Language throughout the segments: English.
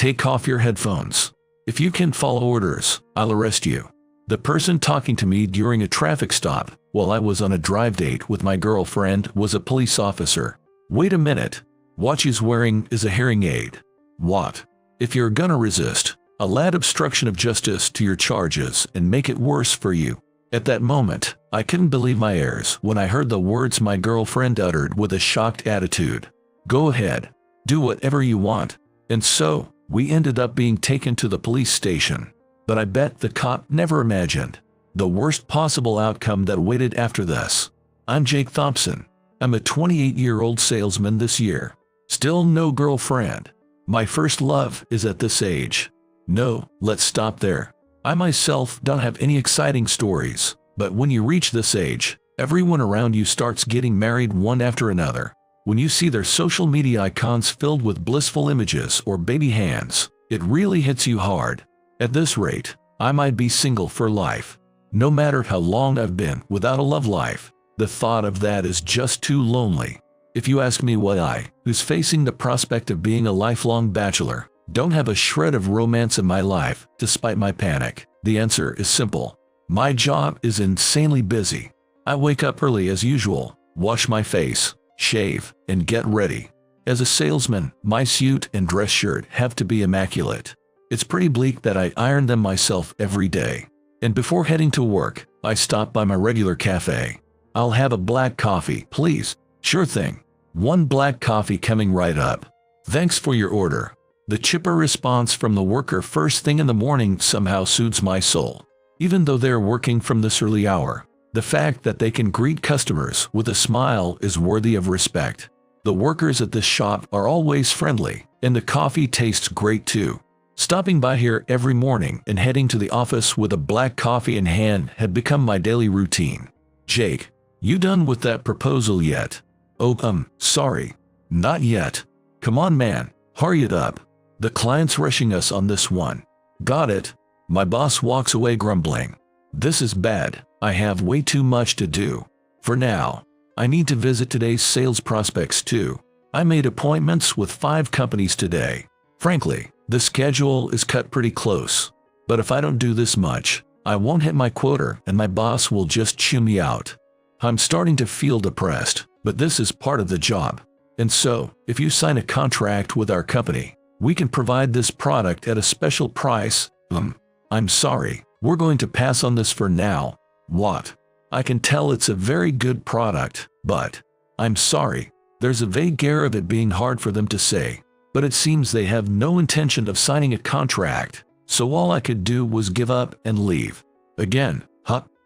Take off your headphones. If you can't follow orders, I'll arrest you. The person talking to me during a traffic stop while I was on a drive date with my girlfriend was a police officer. Wait a minute. What she's wearing is a hearing aid. What? If you're gonna resist, I'll add obstruction of justice to your charges and make it worse for you. At that moment, I couldn't believe my ears when I heard the words my girlfriend uttered with a shocked attitude. Go ahead. Do whatever you want. And so, we ended up being taken to the police station. But I bet the cop never imagined the worst possible outcome that waited after this. I'm Jake Thompson. I'm a 28-year-old salesman this year. Still no girlfriend. My first love is at this age. No, let's stop there. I myself don't have any exciting stories, but when you reach this age, everyone around you starts getting married one after another. When you see their social media icons filled with blissful images or baby hands, it really hits you hard. At this rate, I might be single for life. No matter how long I've been without a love life, the thought of that is just too lonely. If you ask me why I, who's facing the prospect of being a lifelong bachelor, don't have a shred of romance in my life despite my panic, the answer is simple. My job is insanely busy. I wake up early as usual, wash my face, shave, and get ready. As a salesman, my suit and dress shirt have to be immaculate. It's pretty bleak that I iron them myself every day. And before heading to work, I stop by my regular cafe. I'll have a black coffee, please. Sure thing. One black coffee coming right up. Thanks for your order. The chipper response from the worker first thing in the morning somehow soothes my soul. Even though they're working from this early hour, the fact that they can greet customers with a smile is worthy of respect. The workers at this shop are always friendly, and the coffee tastes great too. Stopping by here every morning and heading to the office with a black coffee in hand had become my daily routine. Jake, you done with that proposal yet? Oh, sorry. Not yet. Come on, man. Hurry it up. The client's rushing us on this one. Got it. My boss walks away grumbling. This is bad. I have way too much to do. For now, I need to visit today's sales prospects too. I made appointments with 5 companies today. Frankly, the schedule is cut pretty close. But if I don't do this much, I won't hit my quota and my boss will just chew me out. I'm starting to feel depressed, but this is part of the job. And so, if you sign a contract with our company, we can provide this product at a special price. I'm sorry, we're going to pass on this for now. What? I can tell it's a very good product, but I'm sorry. There's a vague air of it being hard for them to say, but it seems they have no intention of signing a contract, so all I could do was give up and leave. Again,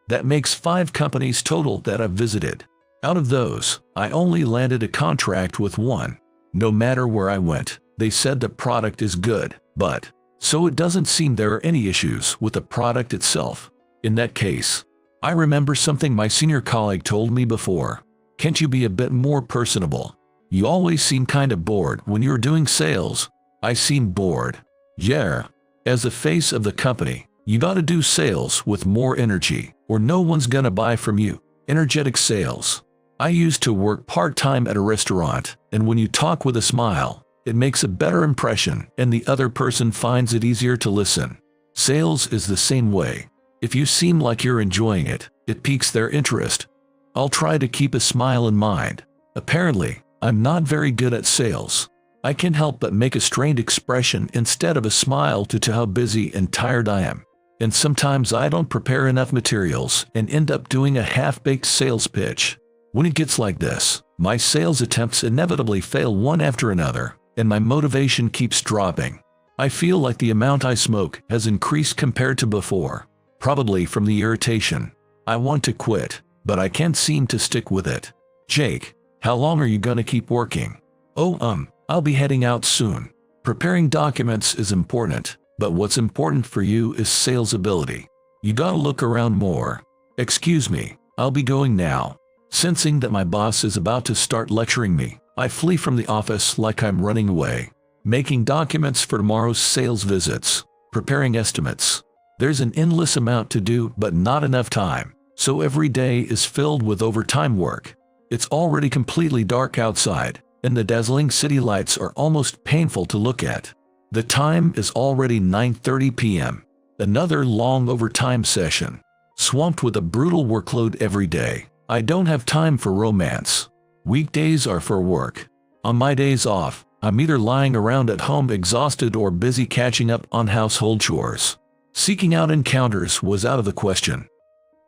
that makes 5 companies total that I've visited. Out of those, I only landed a contract with 1. No matter where I went, they said the product is good, but so it doesn't seem there are any issues with the product itself. In that case, I remember something my senior colleague told me before. Can't you be a bit more personable? You always seem kind of bored when you're doing sales. I seem bored. Yeah. As the face of the company, you gotta do sales with more energy, or no one's gonna buy from you. Energetic sales. I used to work part-time at a restaurant, and when you talk with a smile, it makes a better impression and the other person finds it easier to listen. Sales is the same way. If you seem like you're enjoying it, it piques their interest. I'll try to keep a smile in mind. Apparently, I'm not very good at sales. I can't help but make a strained expression instead of a smile due to how busy and tired I am. And sometimes I don't prepare enough materials and end up doing a half-baked sales pitch. When it gets like this, my sales attempts inevitably fail one after another, and my motivation keeps dropping. I feel like the amount I smoke has increased compared to before, probably from the irritation. I want to quit, but I can't seem to stick with it. Jake, how long are you gonna keep working? Oh, I'll be heading out soon. Preparing documents is important, but what's important for you is sales ability. You gotta look around more. Excuse me, I'll be going now. Sensing that my boss is about to start lecturing me, I flee from the office like I'm running away. Making documents for tomorrow's sales visits. Preparing estimates. There's an endless amount to do but not enough time, so every day is filled with overtime work. It's already completely dark outside, and the dazzling city lights are almost painful to look at. The time is already 9:30 p.m. Another long overtime session. Swamped with a brutal workload every day. I don't have time for romance. Weekdays are for work. On my days off, I'm either lying around at home exhausted or busy catching up on household chores. Seeking out encounters was out of the question.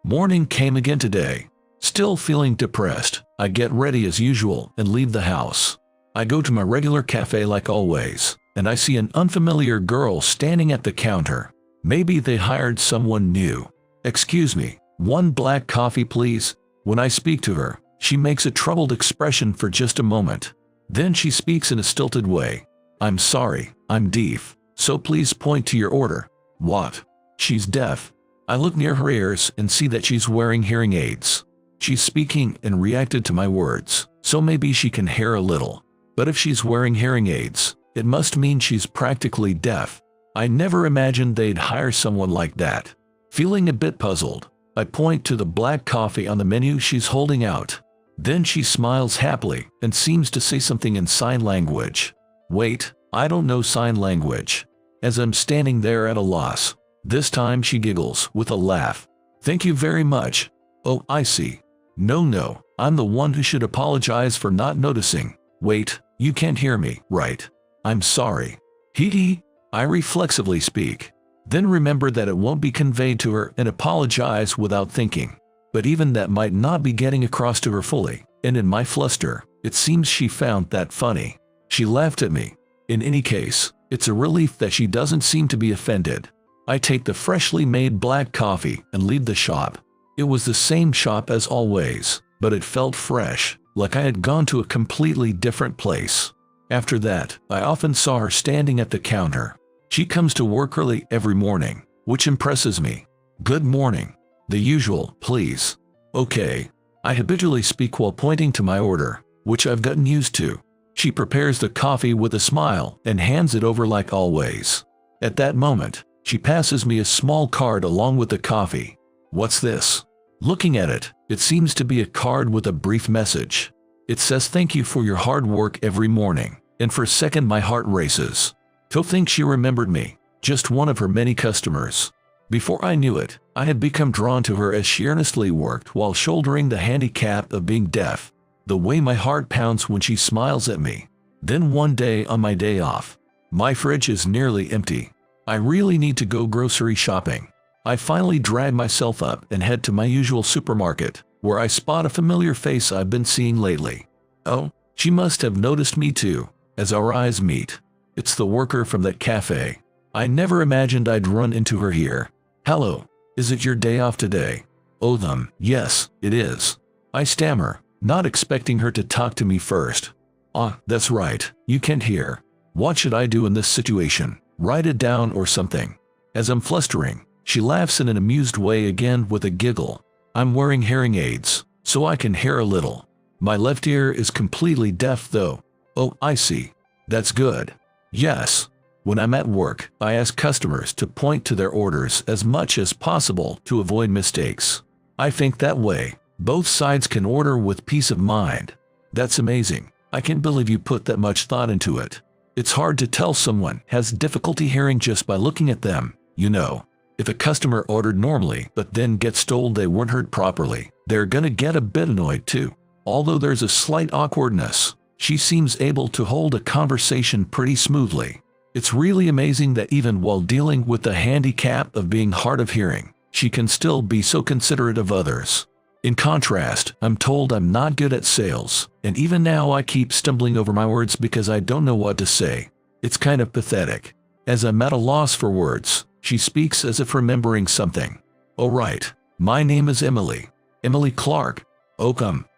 Morning came again today. Still feeling depressed, I get ready as usual and leave the house. I go to my regular cafe like always, and I see an unfamiliar girl standing at the counter. Maybe they hired someone new. "Excuse me, one black coffee please." When I speak to her, she makes a troubled expression for just a moment. Then she speaks in a stilted way. "I'm sorry, I'm deaf, so please point to your order." What? She's deaf? I look near her ears and see that she's wearing hearing aids. She's speaking and reacted to my words, so maybe she can hear a little. But if she's wearing hearing aids, it must mean she's practically deaf. I never imagined they'd hire someone like that. Feeling a bit puzzled, I point to the black coffee on the menu she's holding out. Then she smiles happily and seems to say something in sign language. Wait, I don't know sign language. As I'm standing there at a loss, this time she giggles with a laugh. "Thank you very much." "Oh, I see. No, I'm the one who should apologize for not noticing. Wait, you can't hear me, right? I'm sorry." Hee. I reflexively speak. Then remember that it won't be conveyed to her and apologize without thinking. But even that might not be getting across to her fully, and in my fluster, it seems she found that funny. She laughed at me. In any case, it's a relief that she doesn't seem to be offended. I take the freshly made black coffee and leave the shop. It was the same shop as always, but it felt fresh, like I had gone to a completely different place. After that, I often saw her standing at the counter. She comes to work early every morning, which impresses me. "Good morning." The usual, "Please." "Okay." I habitually speak while pointing to my order, which I've gotten used to. She prepares the coffee with a smile and hands it over like always. At that moment, she passes me a small card along with the coffee. "What's this?" Looking at it, it seems to be a card with a brief message. It says thank you for your hard work every morning, and for a second my heart races. To think she remembered me, just one of her many customers. Before I knew it, I had become drawn to her as she earnestly worked while shouldering the handicap of being deaf. The way my heart pounds when she smiles at me. Then one day on my day off, my fridge is nearly empty. I really need to go grocery shopping. I finally drag myself up and head to my usual supermarket, where I spot a familiar face I've been seeing lately. Oh, she must have noticed me too, as our eyes meet. It's the worker from that cafe. I never imagined I'd run into her here. "Hello, is it your day off today?" "Oh, yes, it is." I stammer, not expecting her to talk to me first. "Ah, that's right, you can't hear. What should I do in this situation? Write it down or something." As I'm flustering, she laughs in an amused way again with a giggle. "I'm wearing hearing aids, so I can hear a little. My left ear is completely deaf though." "Oh, I see. That's good." "Yes. When I'm at work, I ask customers to point to their orders as much as possible to avoid mistakes. I think that way, both sides can order with peace of mind." "That's amazing. I can't believe you put that much thought into it. It's hard to tell someone has difficulty hearing just by looking at them, you know. If a customer ordered normally but then gets told they weren't heard properly, they're gonna get a bit annoyed too. Although there's a slight awkwardness, she seems able to hold a conversation pretty smoothly. It's really amazing that even while dealing with the handicap of being hard of hearing, she can still be so considerate of others. In contrast, I'm told I'm not good at sales, and even now I keep stumbling over my words because I don't know what to say. It's kind of pathetic. As I'm at a loss for words, she speaks as if remembering something. "Oh right, my name is Emily. Emily Clark." "Oh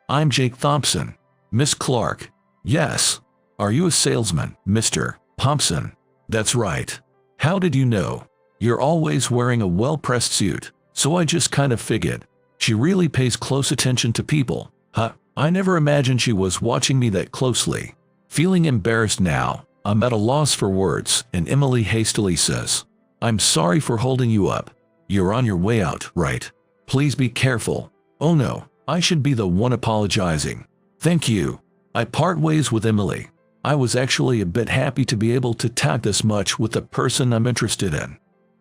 I'm Jake Thompson." "Miss Clark." "Yes." "Are you a salesman, Mr. Thompson?" "That's right." "How did you know?" "You're always wearing a well-pressed suit, so I just kind of figured." She really pays close attention to people. I never imagined she was watching me that closely. Feeling embarrassed now, I'm at a loss for words, and Emily hastily says, "I'm sorry for holding you up. You're on your way out, right? Please be careful." "Oh no, I should be the one apologizing." "Thank you." I part ways with Emily. I was actually a bit happy to be able to talk this much with the person I'm interested in.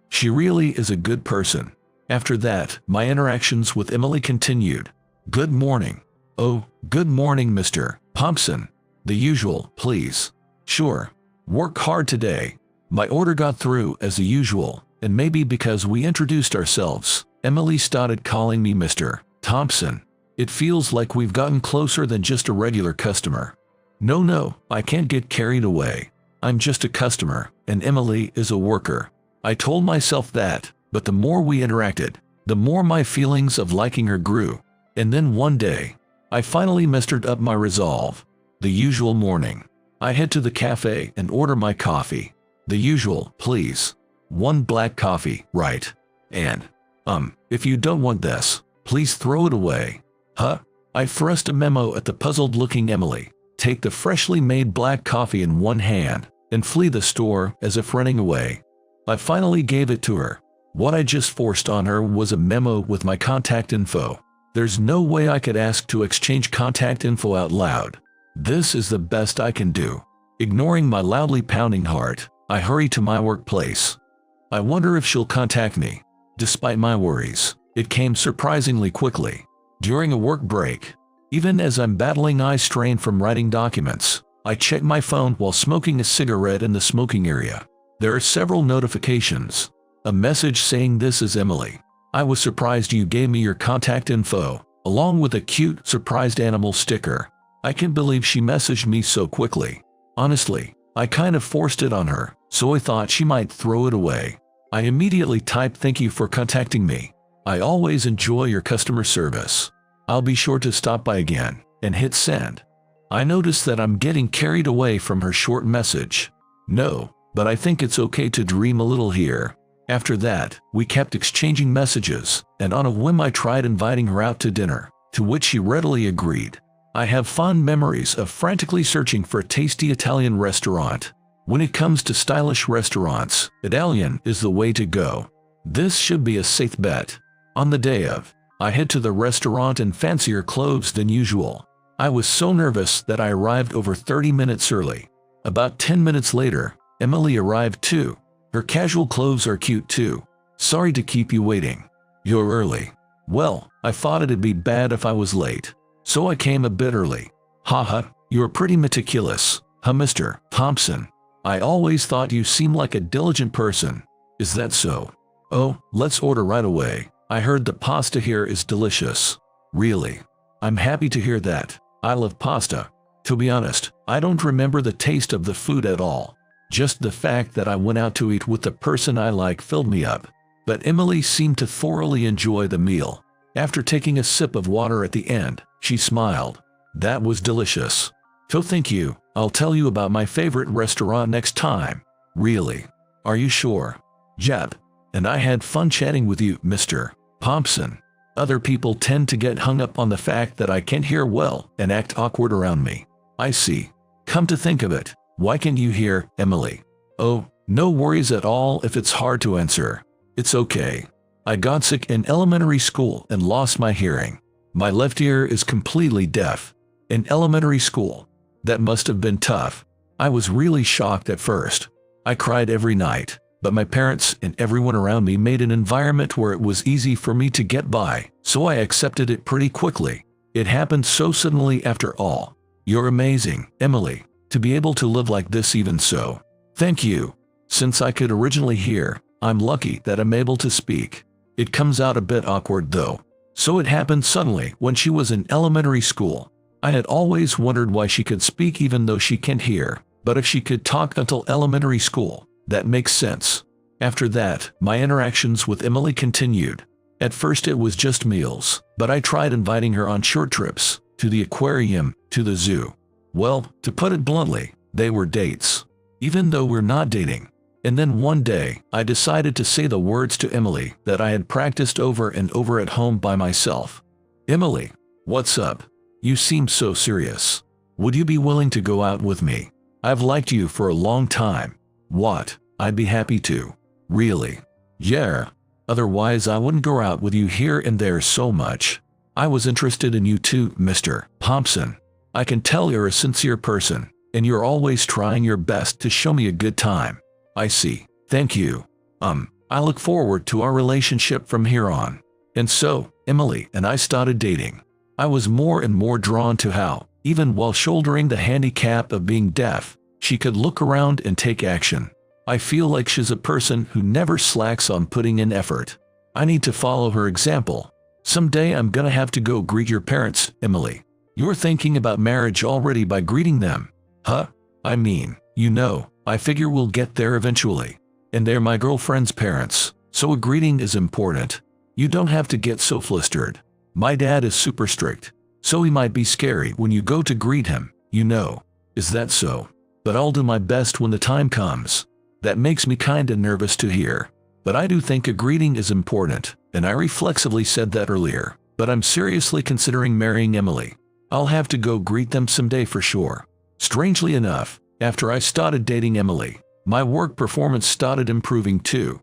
She really is a good person. After that, my interactions with Emily continued. Good morning. Oh, good morning, Mr. Thompson. The usual, please. Sure. Work hard today. My order got through as the usual, and maybe because we introduced ourselves, Emily started calling me Mr. Thompson. It feels like we've gotten closer than just a regular customer. No, I can't get carried away. I'm just a customer, and Emily is a worker. I told myself that, but the more we interacted, the more my feelings of liking her grew. And then one day, I finally mustered up my resolve. The usual morning. I head to the cafe and order my coffee. The usual, please. 1 black coffee, right? And, if you don't want this, please throw it away. Huh? I thrust a memo at the puzzled-looking Emily, take the freshly made black coffee in one hand, and flee the store as if running away. I finally gave it to her. What I just forced on her was a memo with my contact info. There's no way I could ask to exchange contact info out loud. This is the best I can do. Ignoring my loudly pounding heart, I hurry to my workplace. I wonder if she'll contact me. Despite my worries, it came surprisingly quickly. During a work break, even as I'm battling eye strain from writing documents, I check my phone while smoking a cigarette in the smoking area. There are several notifications. A message saying this is Emily. I was surprised you gave me your contact info, along with a cute, surprised animal sticker. I can't believe she messaged me so quickly. Honestly, I kind of forced it on her, so I thought she might throw it away. I immediately typed thank you for contacting me. I always enjoy your customer service. I'll be sure to stop by again, and hit send. I notice that I'm getting carried away from her short message. No, but I think it's okay to dream a little here. After that, we kept exchanging messages, and on a whim I tried inviting her out to dinner, to which she readily agreed. I have fond memories of frantically searching for a tasty Italian restaurant. When it comes to stylish restaurants, Italian is the way to go. This should be a safe bet. On the day of, I head to the restaurant in fancier clothes than usual. I was so nervous that I arrived over 30 minutes early. About 10 minutes later, Emily arrived too. Her casual clothes are cute too. Sorry to keep you waiting. You're early. Well, I thought it'd be bad if I was late, so I came a bit early. Haha, you're pretty meticulous, huh, Mr. Thompson? I always thought you seemed like a diligent person. Is that so? Oh, let's order right away. I heard the pasta here is delicious. Really? I'm happy to hear that. I love pasta. To be honest, I don't remember the taste of the food at all. Just the fact that I went out to eat with the person I like filled me up. But Emily seemed to thoroughly enjoy the meal. After taking a sip of water at the end, she smiled. That was delicious. So thank you. I'll tell you about my favorite restaurant next time. Really? Are you sure? Yep. And I had fun chatting with you, Mr. Thompson. Other people tend to get hung up on the fact that I can't hear well and act awkward around me. I see. Come to think of it, why can't you hear, Emily? Oh, no worries at all if it's hard to answer. It's okay. I got sick in elementary school and lost my hearing. My left ear is completely deaf. In elementary school. That must have been tough. I was really shocked at first. I cried every night, but my parents and everyone around me made an environment where it was easy for me to get by, so I accepted it pretty quickly. It happened so suddenly after all. You're amazing, Emily, to be able to live like this even so. Thank you. Since I could originally hear, I'm lucky that I'm able to speak. It comes out a bit awkward though. So it happened suddenly when she was in elementary school. I had always wondered why she could speak even though she can't hear, but if she could talk until elementary school, that makes sense. After that, my interactions with Emily continued. At first it was just meals, but I tried inviting her on short trips, to the aquarium, to the zoo. Well, to put it bluntly, they were dates. Even though we're not dating. And then one day, I decided to say the words to Emily that I had practiced over and over at home by myself. Emily, what's up? You seem so serious. Would you be willing to go out with me? I've liked you for a long time. What? I'd be happy to. Really? Yeah. Otherwise I wouldn't go out with you here and there so much. I was interested in you too, Mr. Thompson. I can tell you're a sincere person. And you're always trying your best to show me a good time. I see. Thank you. I look forward to our relationship from here on. And so, Emily and I started dating. I was more and more drawn to how, even while shouldering the handicap of being deaf, she could look around and take action. I feel like she's a person who never slacks on putting in effort. I need to follow her example. Someday I'm gonna have to go greet your parents, Emily. You're thinking about marriage already by greeting them. Huh? I mean, I figure we'll get there eventually. And they're my girlfriend's parents, so a greeting is important. You don't have to get so flustered. My dad is super strict, so he might be scary when you go to greet him, Is that so? But I'll do my best when the time comes. That makes me kinda nervous to hear. But I do think a greeting is important, and I reflexively said that earlier. But I'm seriously considering marrying Emily. I'll have to go greet them someday for sure. Strangely enough, after I started dating Emily, my work performance started improving too.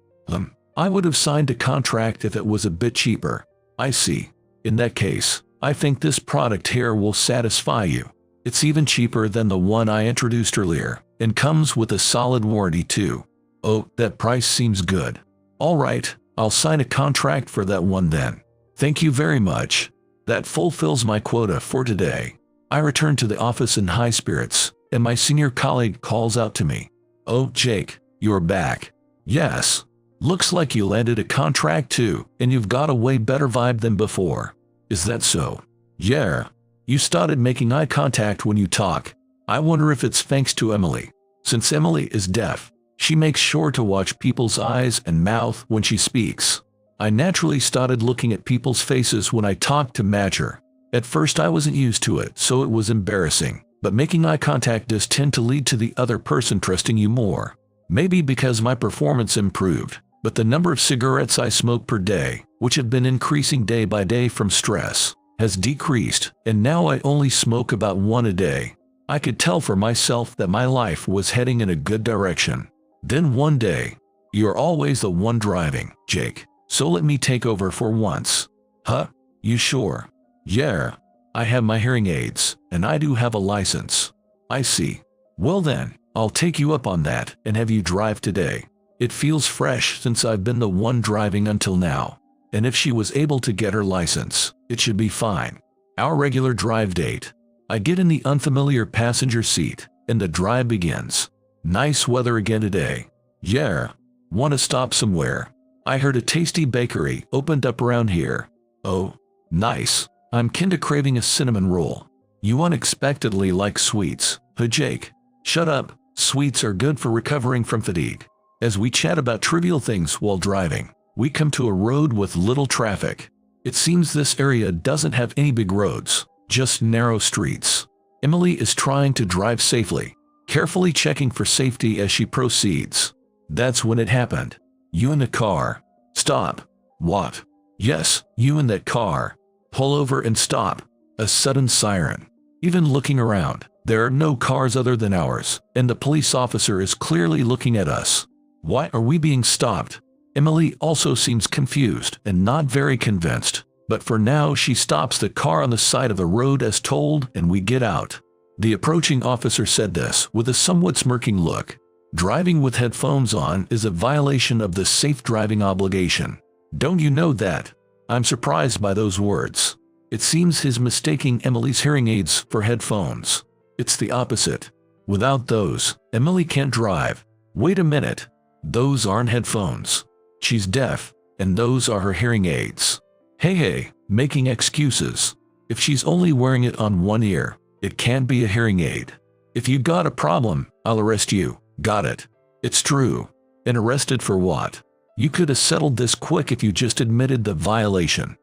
I would have signed a contract if it was a bit cheaper. I see. In that case, I think this product here will satisfy you. It's even cheaper than the one I introduced earlier, and comes with a solid warranty too. Oh, that price seems good. Alright, I'll sign a contract for that one then. Thank you very much. That fulfills my quota for today. I return to the office in high spirits, and my senior colleague calls out to me. Oh, Jake, you're back. Yes. Looks like you landed a contract too, and you've got a way better vibe than before. Is that so? Yeah. You started making eye contact when you talk. I wonder if it's thanks to Emily. Since Emily is deaf, she makes sure to watch people's eyes and mouth when she speaks. I naturally started looking at people's faces when I talked to match her. At first I wasn't used to it, so it was embarrassing. But making eye contact does tend to lead to the other person trusting you more. Maybe because my performance improved, but the number of cigarettes I smoke per day, which have been increasing day by day from stress, has decreased, and now I only smoke about one a day. I could tell for myself that my life was heading in a good direction. Then one day, you're always the one driving, Jake, so let me take over for once. Huh? You sure? Yeah. I have my hearing aids, and I do have a license. I see. Well then, I'll take you up on that and have you drive today. It feels fresh since I've been the one driving until now. And if she was able to get her license, it should be fine. Our regular drive date. I get in the unfamiliar passenger seat, and the drive begins. Nice weather again today. Yeah. Wanna stop somewhere? I heard a tasty bakery opened up around here. Oh, nice. I'm kinda craving a cinnamon roll. You unexpectedly like sweets, huh Jake? Shut up, sweets are good for recovering from fatigue. As we chat about trivial things while driving, we come to a road with little traffic. It seems this area doesn't have any big roads, just narrow streets. Emily is trying to drive safely, carefully checking for safety as she proceeds. That's when it happened. You in the car. Stop. What? Yes, you in that car. Pull over and stop. A sudden siren. Even looking around, there are no cars other than ours, and the police officer is clearly looking at us. Why are we being stopped? Emily also seems confused and not very convinced, but for now she stops the car on the side of the road as told, and we get out. The approaching officer said this with a somewhat smirking look. Driving with headphones on is a violation of the safe driving obligation. Don't you know that? I'm surprised by those words. It seems he's mistaking Emily's hearing aids for headphones. It's the opposite. Without those, Emily can't drive. Wait a minute. Those aren't headphones. She's deaf, and those are her hearing aids. Hey, making excuses. If she's only wearing it on one ear, it can't be a hearing aid. If you got a problem, I'll arrest you. Got it. It's true. And arrested for what? You could have settled this quick if you just admitted the violation.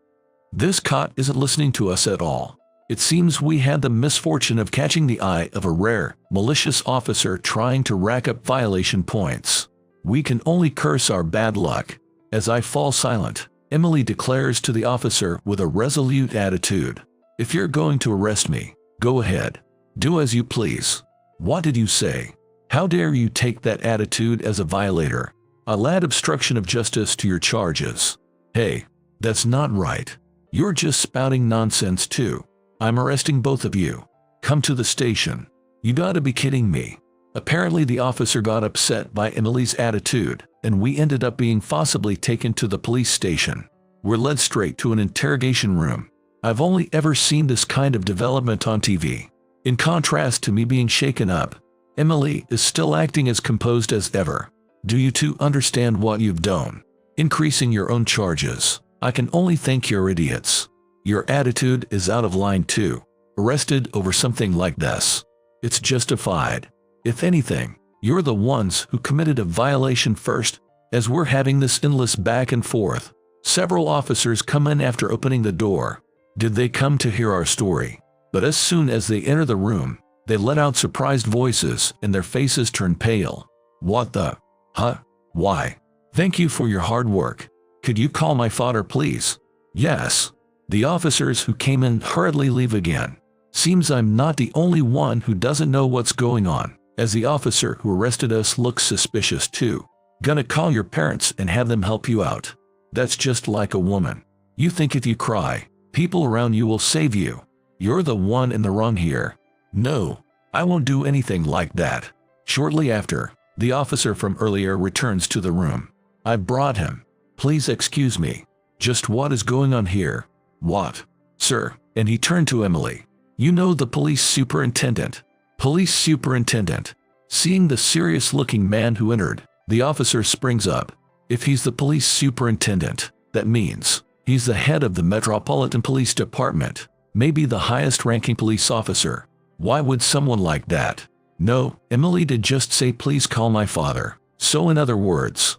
This cop isn't listening to us at all. It seems we had the misfortune of catching the eye of a rare, malicious officer trying to rack up violation points. We can only curse our bad luck. As I fall silent, Emily declares to the officer with a resolute attitude, "If you're going to arrest me, go ahead. Do as you please." What did you say? How dare you take that attitude as a violator? I'll add obstruction of justice to your charges. Hey, that's not right. You're just spouting nonsense too. I'm arresting both of you. Come to the station. You gotta be kidding me. Apparently the officer got upset by Emily's attitude, and we ended up being forcibly taken to the police station. We're led straight to an interrogation room. I've only ever seen this kind of development on TV. In contrast to me being shaken up, Emily is still acting as composed as ever. Do you two understand what you've done? Increasing your own charges. I can only think you're idiots. Your attitude is out of line too. Arrested over something like this. It's justified. If anything, you're the ones who committed a violation first. As we're having this endless back and forth, several officers come in after opening the door. Did they come to hear our story? But as soon as they enter the room, they let out surprised voices and their faces turn pale. What the? Huh? Why? Thank you for your hard work. Could you call my father, please? Yes. The officers who came in hurriedly leave again. Seems I'm not the only one who doesn't know what's going on, as the officer who arrested us looks suspicious too. Gonna call your parents and have them help you out. That's just like a woman. You think if you cry, people around you will save you. You're the one in the wrong here. No, I won't do anything like that. Shortly after, the officer from earlier returns to the room. I brought him. Please excuse me. Just what is going on here? What? Sir, and he turned to Emily. You know the police superintendent. Police superintendent. Seeing the serious-looking man who entered, the officer springs up. If he's the police superintendent, that means he's the head of the Metropolitan Police Department, maybe the highest-ranking police officer. Why would someone like that? No, Emily did just say please call my father. So in other words,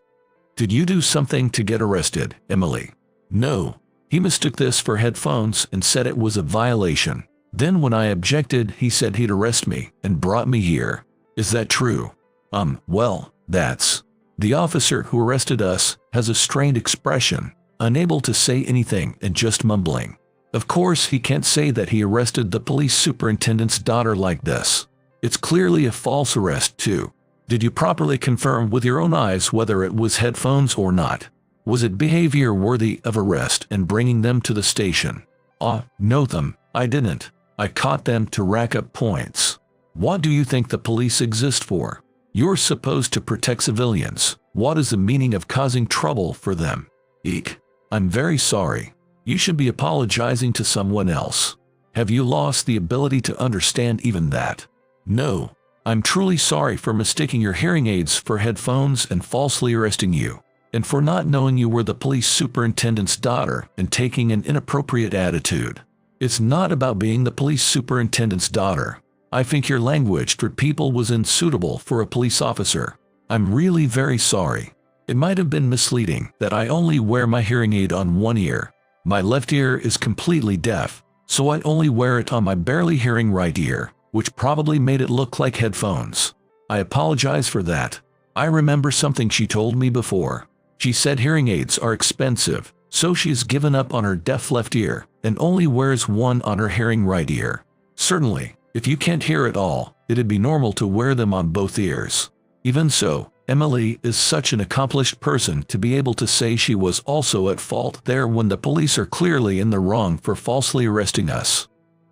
did you do something to get arrested, Emily? No. He mistook this for headphones and said it was a violation. Then when I objected, he said he'd arrest me and brought me here. Is that true? Well, that's... The officer who arrested us has a strained expression, unable to say anything and just mumbling. Of course, he can't say that he arrested the police superintendent's daughter like this. It's clearly a false arrest too. Did you properly confirm with your own eyes whether it was headphones or not? Was it behavior worthy of arrest and bringing them to the station? No, I didn't. I caught them to rack up points. What do you think the police exist for? You're supposed to protect civilians. What is the meaning of causing trouble for them? Eek. I'm very sorry. You should be apologizing to someone else. Have you lost the ability to understand even that? No. I'm truly sorry for mistaking your hearing aids for headphones and falsely arresting you, and for not knowing you were the police superintendent's daughter and taking an inappropriate attitude. It's not about being the police superintendent's daughter. I think your language toward people was unsuitable for a police officer. I'm really very sorry. It might have been misleading that I only wear my hearing aid on one ear. My left ear is completely deaf, so I only wear it on my barely hearing right ear, which probably made it look like headphones. I apologize for that. I remember something she told me before. She said hearing aids are expensive, so she has given up on her deaf left ear and only wears one on her hearing right ear. Certainly, if you can't hear at all, it'd be normal to wear them on both ears. Even so, Emily is such an accomplished person to be able to say she was also at fault there when the police are clearly in the wrong for falsely arresting us.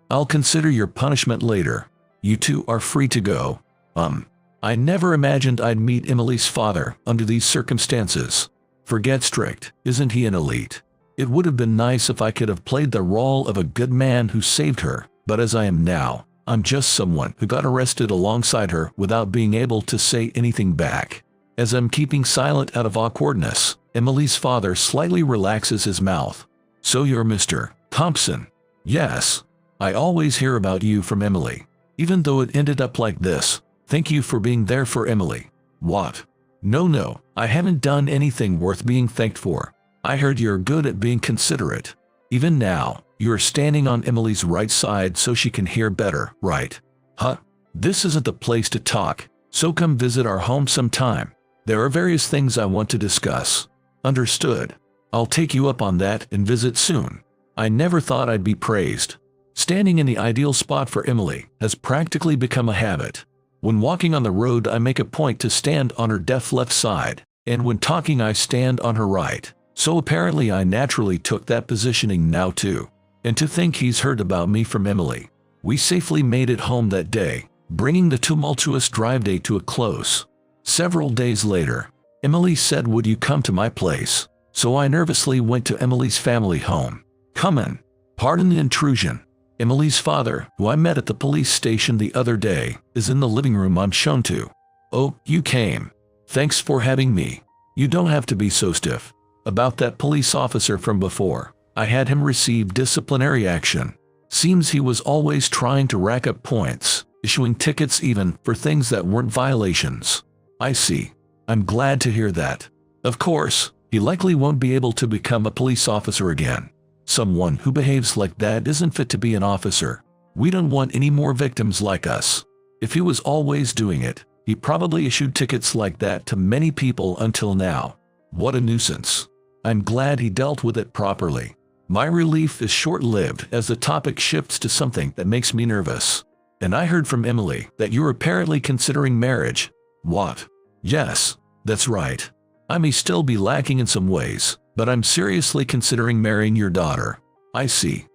I'll consider your punishment later. You two are free to go. I never imagined I'd meet Emily's father under these circumstances. Forget strict, isn't he an elite? It would have been nice if I could have played the role of a good man who saved her, but as I am now, I'm just someone who got arrested alongside her without being able to say anything back. As I'm keeping silent out of awkwardness, Emily's father slightly relaxes his mouth. So you're Mr. Thompson? Yes. I always hear about you from Emily. Even though it ended up like this, thank you for being there for Emily. What? No, I haven't done anything worth being thanked for. I heard you're good at being considerate. Even now, you're standing on Emily's right side so she can hear better, right? Huh? This isn't the place to talk, so come visit our home sometime. There are various things I want to discuss. Understood. I'll take you up on that and visit soon. I never thought I'd be praised. Standing in the ideal spot for Emily has practically become a habit. When walking on the road, I make a point to stand on her deaf left side, and when talking I stand on her right. So apparently I naturally took that positioning now too. And to think he's heard about me from Emily. We safely made it home that day, bringing the tumultuous drive day to a close. Several days later, Emily said, "Would you come to my place?" So I nervously went to Emily's family home. "Come in. Pardon the intrusion. Emily's father, who I met at the police station the other day, is in the living room I'm shown to." "Oh, you came. Thanks for having me. You don't have to be so stiff. About that police officer from before, I had him receive disciplinary action. Seems he was always trying to rack up points, issuing tickets even for things that weren't violations." "I see. I'm glad to hear that. Of course, he likely won't be able to become a police officer again. Someone who behaves like that isn't fit to be an officer. We don't want any more victims like us. If he was always doing it, he probably issued tickets like that to many people until now. What a nuisance. I'm glad he dealt with it properly. My relief is short-lived as the topic shifts to something that makes me nervous. And I heard from Emily that you're apparently considering marriage." "What?" "Yes, that's right. I may still be lacking in some ways, but I'm seriously considering marrying your daughter." "I see.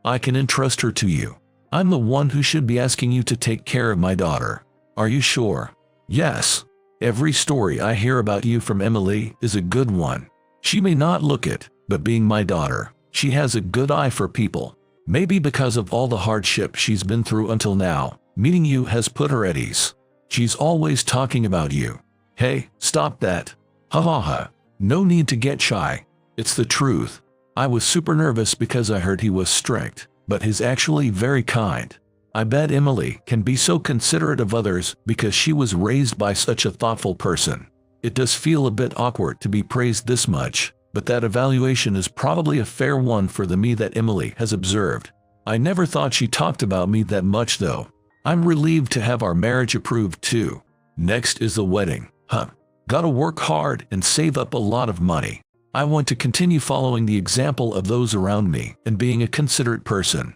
I can entrust her to you. I'm the one who should be asking you to take care of my daughter." "Are you sure?" "Yes. Every story I hear about you from Emily is a good one. She may not look it, but being my daughter, she has a good eye for people. Maybe because of all the hardship she's been through until now, meeting you has put her at ease. She's always talking about you." "Hey, stop that. Ha ha ha. No need to get shy. It's the truth. I was super nervous because I heard he was strict, but he's actually very kind. I bet Emily can be so considerate of others because she was raised by such a thoughtful person. It does feel a bit awkward to be praised this much, but that evaluation is probably a fair one for the me that Emily has observed. I never thought she talked about me that much though. I'm relieved to have our marriage approved too. Next is the wedding. Gotta work hard and save up a lot of money. I want to continue following the example of those around me and being a considerate person.